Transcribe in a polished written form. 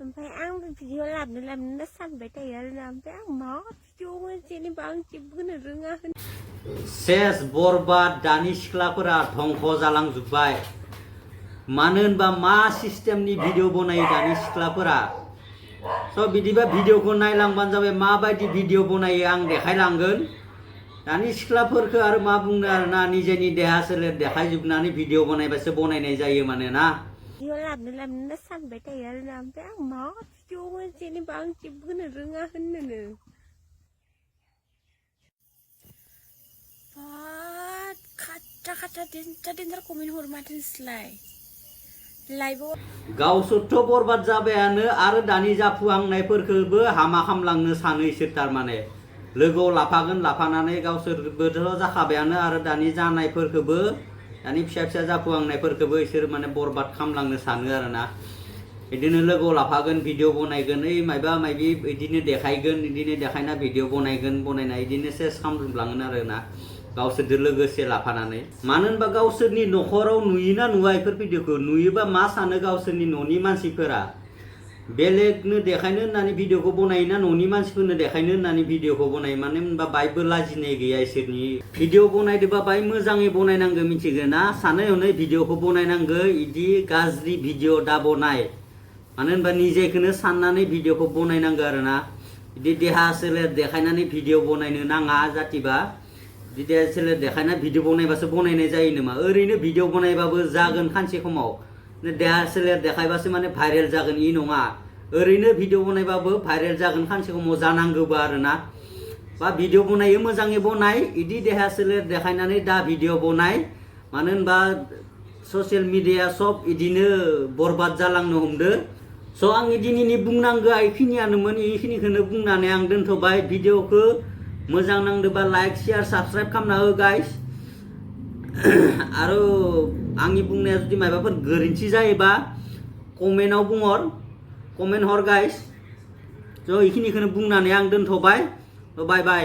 ओमफ्राय आंबो भिडिअ लाबोनो सानबाय थायो आरोना ओमफ्राय आं मा भिडिअ जेनेबा आं जेबो होनो रोङा सेस बरबाद दानि सिख्लाफोरा धंख जालांजोब्बाय मानो होनबा मा सिस्टेमनि भिडिअ बनायो दानि सिख्लाफोरा स' बिदिबा भिडिअखौ नायलांबानो जाबाय माबायदि भिडिअ बनायो आं देखायलांगोन दानि सिख्लाफोरखौ आरो मा बुंनो आरोना निजेनि देहा सोलेर देखायजोबनानै भिडिअ बनायबासो बनायनाय जायो मानोना भिडिअ लाबोनो सानबाय थायो आरोना ओमफ्राय आं मा भिडिअ जेनेबा आं जेबो होनो रोङा होननोनो खाथा देन्जार कमेन्ट हर माथो नोंसोरलाय लाइभआव गावसोरथ' बरबाद जाबायानो आरो दानि जाफुहांनायफोरखौबो हामा खालामलांनो सानो इसोर थारमाने लोगोआव लाफागोन लाफानानै गावसोरबोथ' जाखाबायानो आरो दानि जानायफोरखौबो दानि फिसा फिसा जाफुहांनायफोरखौबो इसोर माने बरबाद खालामलांनो सानो आरोना बिदिनो लोगोआव लाफागोन भिडिअ बनायगोन ओइ मायबा मायबि बिदिनो देखायगोन बिदिनो देखायना भिडिअ बनायगोन बनायना बिदिनो सेस खालामलांगोन आरोना गावसोरजों लोगोसे लाफानानै मानो होनबा गावसोरनि न'खराव नुयोना नुवा बेफोर भिडिअखौ नुयोबा मा सानो गावसोरनि न'नि मानसिफोरा बेलेगनो देखायनो होननानै भिडिअखौ बनायोना न'नि मानसिफोरनो देखायनो होननानै भिडिअखौ बनायो मानो होनबा बायबो लाजिनाय गैया इसोरनि भिडिअ बनायदोंबा बाय मोजाङै बनायनांगौ मिथिगो ना सानै हनै भिडिअखौ बनायनांगौ इदि गाज्रि भिडिअ दा बनाय मानो होनबा निजेखौनो साननानै भिडिअखौ बनायनांगौ आरोना बिदि देहा सोलेर देखायनानै भिडिअ बनायनो नाङा जातिबा बिदि देहा सोलेर देखायना भिडिअ बनायबासो बनायनाय जायो नामा ओरैनो भिडिअ बनायबाबो जागोन खानसे समाव देहा सोलेर देखायबासो माने भाइरेल जागोन इ नङा ओरैनो भिडिअ बनायबाबो भाइरेल जागोन खानसे समाव जानांगौबा आरोना बा भिडिअ बनायो मोजाङै बनाय इदि देहा सोलेर देखायनानै दा भिडिअ बनाय मानो होनबा ससियेल मिडिया सब इदिनो बरबाद जालांनो हमदो स' आंनि दिनैनि बुंनांगौआ इखिनियानोमोन इखिनिखौनो बुंनानै आं दोनथ'बाय भिडिअखौ मोजां नांदोंबा लाइक शेयार साबस्क्राइब खालामना हो गाइस आरो आंनि बुंनाया जुदि माबाफोर गोरोन्थि जायोबा कमेन्टआव कमेन्ट हर गाइस स' इखिनिखौनो बुंनानै आं दोनथ'बाय बाय बाय